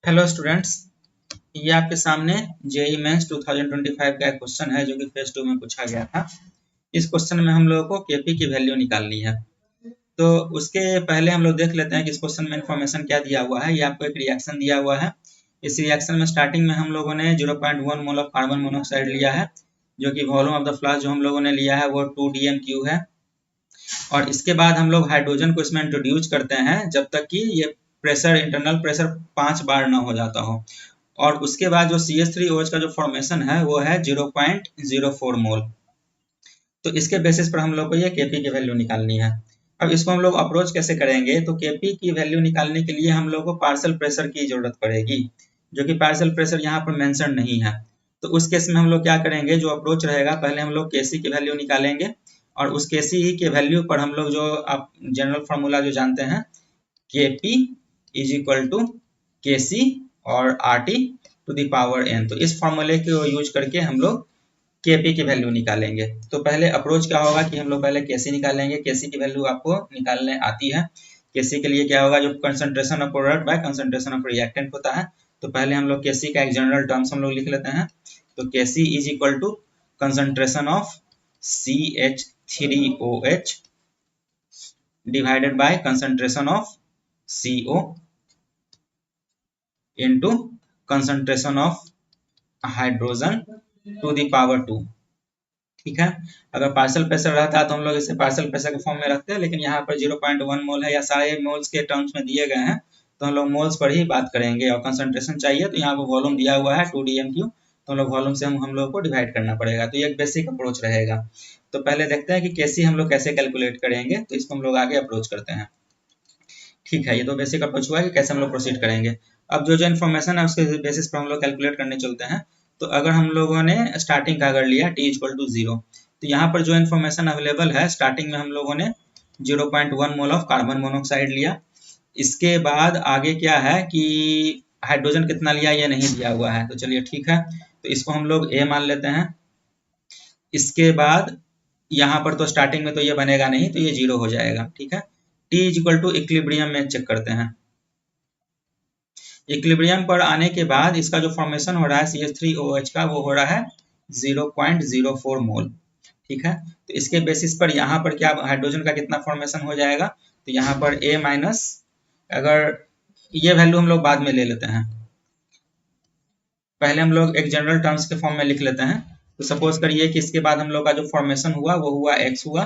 Hello students, ये आपके सामने जेईई मेंस 2025 का एक क्वेश्चन है जो कि फेज 2 में पूछा गया था। इस क्वेश्चन में हम लोगों को केपी की वैल्यू निकालनी है। तो उसके पहले हम लोग देख लेते हैं कि इस क्वेश्चन में इंफॉर्मेशन क्या दिया हुआ है। ये आपको एक रिएक्शन दिया हुआ है। इस रिएक्शन में स्टार्टिंग में हम लोगों ने 0.1 मोल ऑफ कार्बन मोनोऑक्साइड लिया है, जो कि वॉल्यूम ऑफ द फ्लास्क जो हम लोगों ने लिया है वो 2 dm³ है। और इसके बाद हम लोग हाइड्रोजन को इसमें इंट्रोड्यूस करते हैं जब तक कि ये प्रेशर, इंटरनल प्रेशर 5 बार ना हो जाता हो। और उसके बाद जो CH3OH का जो फॉर्मेशन है वो है 0.04 मोल। तो इसके बेसिस पर हम लोग को ये केपी की वैल्यू निकालनी है। अब इसको हम लोग अप्रोच कैसे करेंगे, तो केपी की वैल्यू निकालने के लिए हम लोग को पार्शियल प्रेशर की जरूरत पड़ेगी, जो कि पार्शियल प्रेशर यहाँ पर मेंशन नहीं है। तो उस केस में हम लोग क्या करेंगे, जो अप्रोच रहेगा पहले हम लोग केसी की वैल्यू निकालेंगे और उस केसी के वैल्यू पर हम लोग जो आप जनरल फार्मूला जो जानते हैं, KP is equal to KC और RT to the power N. तो इस फॉर्मूले को यूज करके हम लोग केपी की वैल्यू निकालेंगे। तो पहले अप्रोच क्या होगा कि हम लोग पहले केसी निकालेंगे। केसी की वैल्यू आपको निकालने आती है। केसी के लिए क्या होगा, जो concentration of product by concentration of reactant होता है। तो पहले हम लोग केसी का एक जनरल टर्म्स हम लोग लिख लेते हैं। तो KC is equal to concentration of CH3OH divided by concentration of CO into concentration of hydrogen to the power 2। ठीक है। अगर पार्शियल प्रेशर रहता है तो हम लोग इसे पार्शियल प्रेशर के फॉर्म में रखते हैं, लेकिन यहाँ पर 0.1 मोल है या सारे मोल्स के टर्म्स में दिए गए हैं, तो हम लोग मोल्स पर ही बात करेंगे। और कंसंट्रेशन चाहिए तो यहाँ पर वॉल्यूम दिया हुआ है 2 dm³, तो हम लोग वॉल्यूम से हम लोग को डिवाइड करना पड़ेगा। तो ये एक बेसिक अप्रोच रहेगा। तो पहले देखते हैं कि केसी हम लोग कैसे कैलकुलेट करेंगे, तो इसको हम लोग आगे अप्रोच करते हैं। ठीक है, ये तो बेसिक अप्रोच हुआ है कि कैसे हम लोग प्रोसीड करेंगे। अब जो जो इन्फॉर्मेशन है उसके बेसिस पर हम लोग कैलकुलेट करने चलते हैं। तो अगर हम लोगों ने स्टार्टिंग का अगर लिया t इक्वल टू 0, तो यहाँ पर जो इन्फॉर्मेशन अवेलेबल है, स्टार्टिंग में हम लोगों ने 0.1 मोल ऑफ कार्बन मोनोऑक्साइड लिया। इसके बाद आगे क्या है कि हाइड्रोजन कितना लिया ये नहीं दिया हुआ है, तो चलिए ठीक है, तो इसको हम लोग a मान लेते हैं। इसके बाद यहाँ पर तो स्टार्टिंग में तो ये बनेगा नहीं, तो ये 0 हो जाएगा। ठीक है, t is equal to equilibrium में चेक करते हैं। इक्विलिब्रियम पर आने के बाद इसका जो फॉर्मेशन हो रहा है CH3OH का, वो हो रहा है 0.04 मोल। ठीक है, तो इसके बेसिस पर यहाँ पर क्या हाइड्रोजन का कितना फॉर्मेशन हो जाएगा, तो यहाँ पर A माइनस, अगर ये वैल्यू हम लोग बाद में ले लेते हैं, पहले हम लोग एक जनरल टर्म्स के फॉर्म में लिख लेते हैं। तो सपोज करिए कि इसके बाद हम लोग का जो फॉर्मेशन हुआ वो हुआ x हुआ,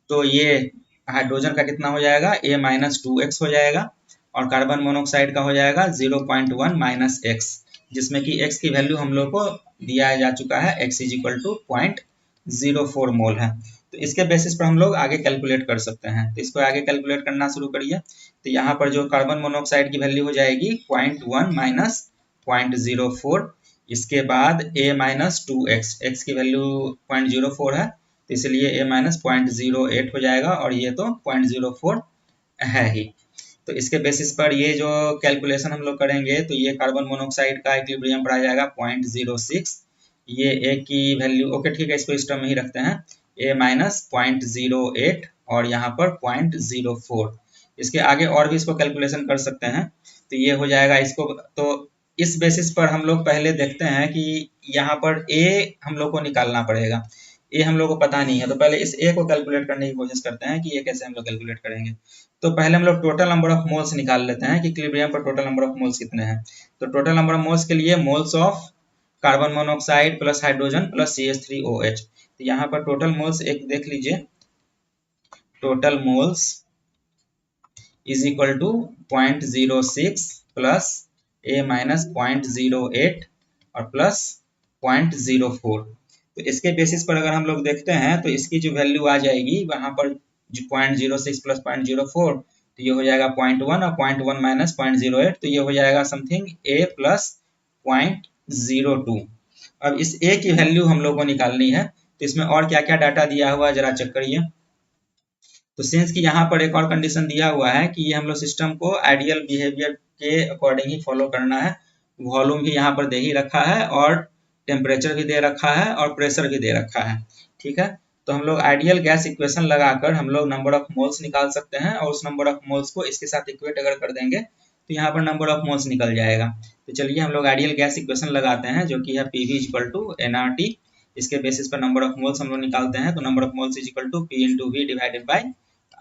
तो ये हाइड्रोजन का कितना हो जाएगा, A माइनस 2x हो जाएगा, और कार्बन मोनोऑक्साइड का हो जाएगा 0.1 माइनस x, जिसमें कि x की वैल्यू हम लोग को दिया जा चुका है, x इज इक्वल टू 0.04 मोल है। तो इसके बेसिस पर हम लोग आगे कैलकुलेट कर सकते हैं। तो इसको आगे कैलकुलेट करना शुरू करिए। तो यहाँ पर जो कार्बन मोनोऑक्साइड की वैल्यू हो जाएगी 0.1 माइनस 0.04, इसके बाद a माइनस 2x, x की वैल्यू 0.04 है, तो इसलिए a माइनस 0.08 हो जाएगा, और ये तो 0.04 है ही। तो इसके बेसिस पर ये जो कैलकुलेशन हम लोग करेंगे, तो ये कार्बन मोनोऑक्साइड का इक्विलिब्रियम पर आ जाएगा 0.06, ये a की वैल्यू, ओके ठीक है, इसको इस टर्म में ही रखते हैं, a माइनस 0.08 और यहाँ पर 0.04। इसके आगे और भी इसको कैलकुलेशन कर सकते हैं, तो ये हो जाएगा इसको। तो इस बेसिस पर हम लोग पहले देखते हैं कि यहाँ पर a हम लोग को निकालना पड़ेगा। a हम लोग को पता नहीं है, तो पहले इस a को कैलकुलेट करने की कोशिश करते हैं कि ये कैसे हम लोग कैलकुलेट करेंगे। तो पहले हम लोग टोटल नंबर ऑफ मोल्स निकाल लेते हैं कि इक्विलिब्रियम पर टोटल नंबर ऑफ मोल्स कितने हैं। तो टोटल नंबर ऑफ मोल्स के लिए moles of carbon monoxide plus hydrogen plus CH3OH, तो यहाँ पर टोटल मोल्स एक देख लीजिए, total moles is equal to 0.06 plus a minus 0.08 और प्लस 0.04। तो इसके बेसिस पर अगर हम लोग देखते हैं तो इसकी जो वैल्यू आ जाएगी वहां पर 0.06 प्लस 0.04, तो ये हो जाएगा 0.1, और 0.1 माइनस 0.08, तो ये हो जाएगा समथिंग a प्लस 0.02। अब इस a की वैल्यू हम लोग को निकालनी है, तो इसमें और क्या क्या डाटा दिया हुआ है जरा चेक करिए। तो सिंस कि यहाँ पर एक और कंडीशन दिया हुआ है कि ये हम लोग सिस्टम को आइडियल बिहेवियर के अकॉर्डिंग ही फॉलो करना है। वॉल्यूम भी यहाँ पर दे ही रखा है, और टेम्परेचर भी दे रखा है, और प्रेशर भी दे रखा है। ठीक है, तो हम लोग आइडियल गैस इक्वेशन लगाकर हम लोग नंबर ऑफ मोल्स निकाल सकते हैं, और उस नंबर ऑफ मोल्स को इसके साथ इक्वेट अगर कर देंगे तो यहाँ पर नंबर ऑफ मोल्स निकल जाएगा। तो चलिए हम लोग आइडियल गैस इक्वेशन लगाते हैं, जो कि है PV इक्वल टू nRT। इसके बेसिस पर नंबर ऑफ मोल्स हम लोग निकालते हैं, तो number of moles is equal to P into V divided by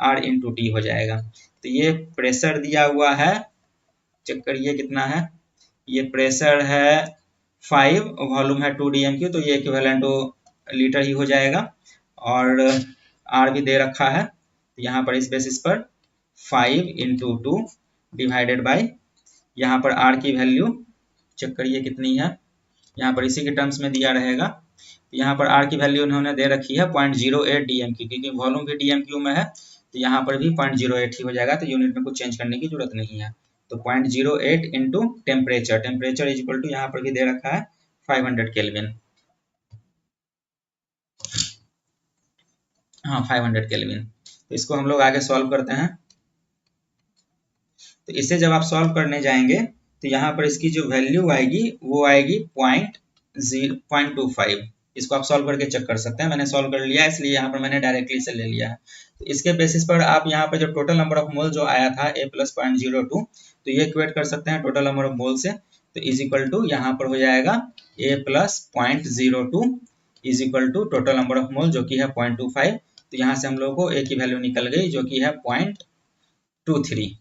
R into T हो जाएगा। तो ये प्रेशर दिया हुआ है, चेक करिए कितना है। ये प्रेशर है 5, वॉल्यूम है 2 dmq, तो ये इक्विवेलेंट लीटर ही हो जाएगा। और R भी दे रखा है, तो यहाँ पर इस बेसिस पर 5 इंटू 2 डिवाइडेड बाई, यहाँ पर R की वैल्यू चेक करिए कितनी है, यहाँ पर इसी के टर्म्स में दिया रहेगा। यहाँ पर R की वैल्यू उन्होंने दे रखी है 0.08 dmq, क्योंकि वॉल्यूम भी dmq में है, तो यहाँ पर भी 0.08 ही हो जाएगा, तो यूनिट में कुछ चेंज करने की जरूरत नहीं है। तो 0.08 into temperature, temperature is equal to यहाँ पर भी दे रखा है 500 केल्विन। हाँ 500 केल्विन। तो इसको हम लोग आगे सॉल्व करते हैं। तो इसे जब आप सॉल्व करने जाएंगे तो यहाँ पर इसकी जो वैल्यू आएगी वो आएगी 0.25। इसको आप सॉल्व करके चेक कर सकते हैं, मैंने सॉल्व कर लिया इसलिए यहाँ पर मैंने डायरेक्टली से ले लिया है। तो इसके बेसिस पर आप यहाँ पर जो टोटल नंबर ऑफ मोल जो आया था A प्लस 0.02, तो ये इक्वेट कर सकते हैं टोटल नंबर ऑफ मोल से। तो इज इक्वल टू यहाँ पर हो जाएगा A plus 0.02 is equal to total number of mole जो कि है 0.25। तो यहाँ से हम लोग को A की वैल्यू निकल गई जो कि है 0.23।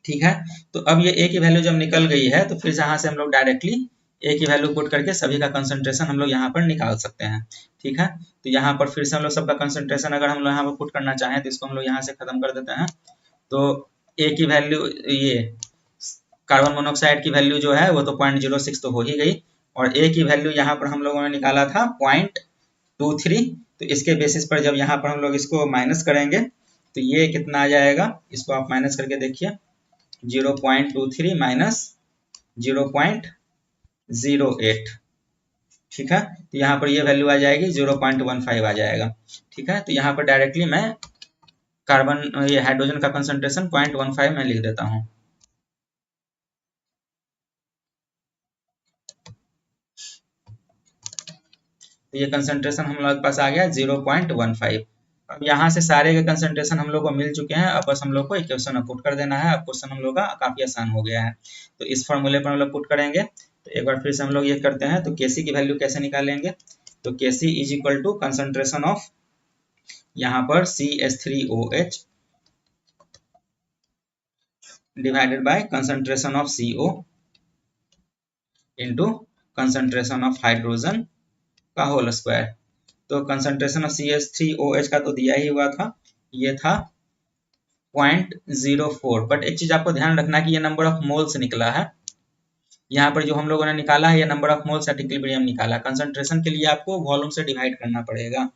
ठीक है, तो अब ये A की वैल्यू जब निकल गई है तो फिर यहाँ से हम लोग डायरेक्टली A की वैल्यू पुट करके सभी का कंसंट्रेशन हम लोग यहाँ पर निकाल सकते हैं। ठीक है, तो यहाँ पर फिर से हम लोग सबका कंसंट्रेशन अगर हम लोग यहाँ पर पुट करना चाहें तो इसको हम लोग यहाँ से खत्म कर देते हैं। तो A की वैल्यू, ये कार्बन मोनोऑक्साइड की वैल्यू जो है वो तो 0.06 तो हो ही गई, और A की वैल्यू यहाँ पर हम लोगों ने निकाला था 0.23। तो इसके बेसिस पर जब यहाँ पर हम लोग इसको माइनस करेंगे तो ये कितना आ जाएगा, इसको आप माइनस करके देखिए। 0.23 माइनस 0.08। ठीक है, तो यहाँ पर ये वैल्यू आ जाएगी 0.15 आ जाएगा। ठीक है, तो यहाँ पर डायरेक्टली मैं कार्बन, ये हाइड्रोजन का कंसंट्रेशन 0.15 में लिख देता हूँ। तो ये कंसंट्रेशन हम लोग के पास आ गया 0.15। अब यहाँ से सारे के कंसंट्रेशन हम लोग को मिल चुके हैं, अब बस हम लोग को इक्वेशन पुट कर देना है। अब क्वेश्चन हम लोग का काफी आसान हो गया है। तो इस फॉर्मूले पर हम लोग पुट करेंगे। तो एक बार फिर से हम लोग ये करते हैं। तो Kc की वैल्यू कैसे निकालेंगे, तो Kc is equal to concentration of, यहाँ पर CH3OH divided by concentration of CO into concentration of hydrogen का होल स्क्वायर। तो कंसंट्रेशन ऑफ CH3OH का तो दिया ही हुआ था, ये था 0.04। बट एक चीज आपको ध्यान रखना कि ये नंबर ऑफ मोल से निकला है। यहाँ पर जो हम लोगों ने निकाला है ये number of moles at equilibrium निकाला। कंसंट्रेशन के लिए आपको वॉल्यूम से डिवाइड करना पड़ेगा।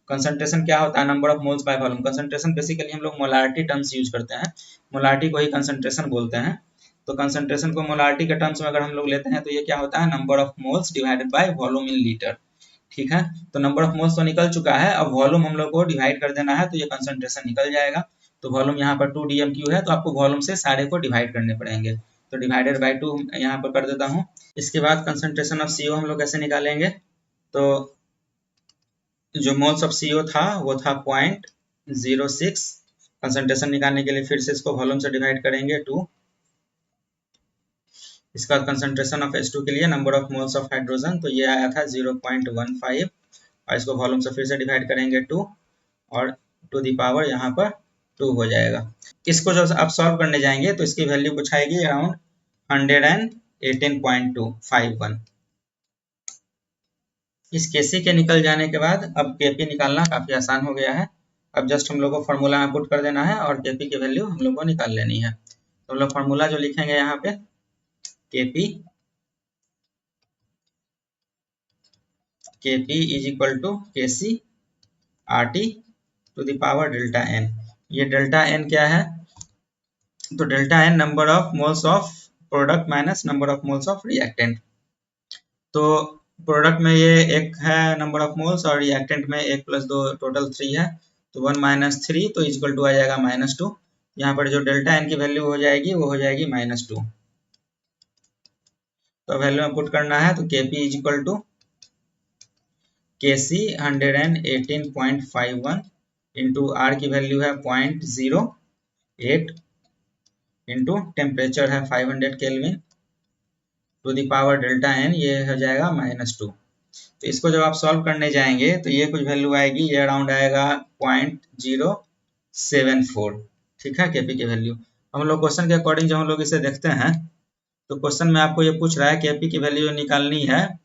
कंसंट्रेशन क्या होता है, number of moles by volume. Concentration basically हम लोग मोलारिटी टर्म्स यूज करते हैं, मोलारिटी को ही कंसंट्रेशन बोलते हैं। तो कंसंट्रेशन को मोलारिटी के टर्म्स में अगर हम लोग लेते हैं तो ये क्या होता है, number of moles divided by volume in litre. ठीक है, तो नंबर ऑफ मोल्स तो निकल चुका है, अब वॉल्यूम हम लोग को डिवाइड कर देना है, तो ये कंसंट्रेशन निकल जाएगा। तो वॉल्यूम यहाँ पर 2 dmq है, तो आपको वॉल्यूम से सारे को डिवाइड करने पड़ेंगे। तो डिवाइडेड बाय 2 यहाँ पर कर देता हूँ। इसके बाद कंसंट्रेशन ऑफ CO हम लोग कैसे निकालेंगे, तो जो मोल्स ऑफ CO था वो था 0.06। कंसंट्रेशन निकालने के लिए फिर से इसको वॉल्यूम से डिवाइड करेंगे 2। इसका कंसंट्रेशन ऑफ H2 के लिए number of moles of hydrogen, तो ये आया था 0.15, और इसको वॉल्यूम से फिर से डिवाइड करेंगे 2, और टू दी पावर यहाँ पर 2 हो जाएगा। इसको जब आप सॉल्व करने जाएंगे तो इसकी वैल्यू कुछ आएगी अराउंड 118.251। इस Kc के निकल जाने के बाद अब Kp निकालना काफी आसान हो गया है। अब जस्ट हम लोग को फॉर्मूला में पुट कर देना है और Kp की वैल्यू हम लोग को निकाल लेनी है। तो हम लोग फॉर्मूला जो लिखेंगे यहाँ पे, Kp is equal to Kc RT to the power delta n। ये डेल्टा n क्या है, तो delta n number of moles of product minus number of moles of reactant. तो प्रोडक्ट में ये 1 है नंबर ऑफ मोल्स, और रिएक्टेंट में 1 + 2 टोटल 3 है, तो 1 - 3 तो इक्वल टू आ जाएगा -2। यहाँ पर जो डेल्टा n की वैल्यू हो जाएगी वो हो जाएगी -2। तो वैल्यू में पुट करना है, तो Kp is equal to Kc 118.51 into R की वैल्यू है 0.08 इंटू टेम्परेचर है 500 kelvin to the power delta n, ये हो जाएगा -2। तो इसको जब आप सॉल्व करने जाएंगे तो ये कुछ वैल्यू आएगी, ये अराउंड आएगा 0.074। ठीक है, केपी की वैल्यू। हम लोग क्वेश्चन के अकॉर्डिंग जब हम लोग इसे देखते हैं तो क्वेश्चन में आपको ये पूछ रहा है केपी की वैल्यू निकालनी है,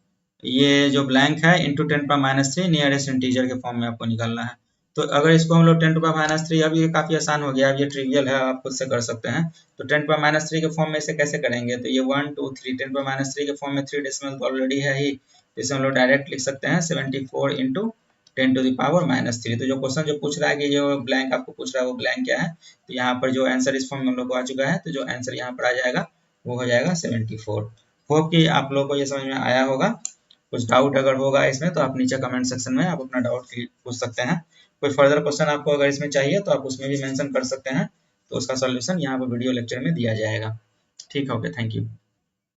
ये जो ब्लैंक है इंटू 10⁻³ नियरेस्ट इंटीजर के फॉर्म में आपको निकालना है। तो अगर इसको हम लोग 10⁻³, अब ये काफी आसान हो गया, अब ये ट्रिवियल है, आप खुद से कर सकते हैं। तो 10⁻³ के फॉर्म में इसे कैसे करेंगे, तो ये 1 2 3 10⁻³ के फॉर्म में 3 डेसिमल तो ऑलरेडी है ही, इसे हम लोग डायरेक्ट लिख सकते हैं 74 इंटू 10⁻³ तो जो क्वेश्चन जो पूछ रहा है कि जो ब्लैंक आपको पूछ रहा है वो ब्लैंक क्या है, तो यहाँ पर जो आंसर इस फॉर्म में हम लोग को आ चुका है, तो जो आंसर यहाँ पर आ जाएगा वो हो जाएगा 74। होप कि आप लोगों को ये समझ में आया होगा। कुछ डाउट अगर होगा इसमें तो आप नीचे कमेंट सेक्शन में आप अपना डाउट पूछ सकते हैं। कोई फर्दर क्वेश्चन आपको अगर इसमें चाहिए तो आप उसमें भी मेंशन कर सकते हैं, तो उसका सॉल्यूशन यहाँ पर वीडियो लेक्चर में दिया जाएगा। ठीक है, ओके, थैंक यू।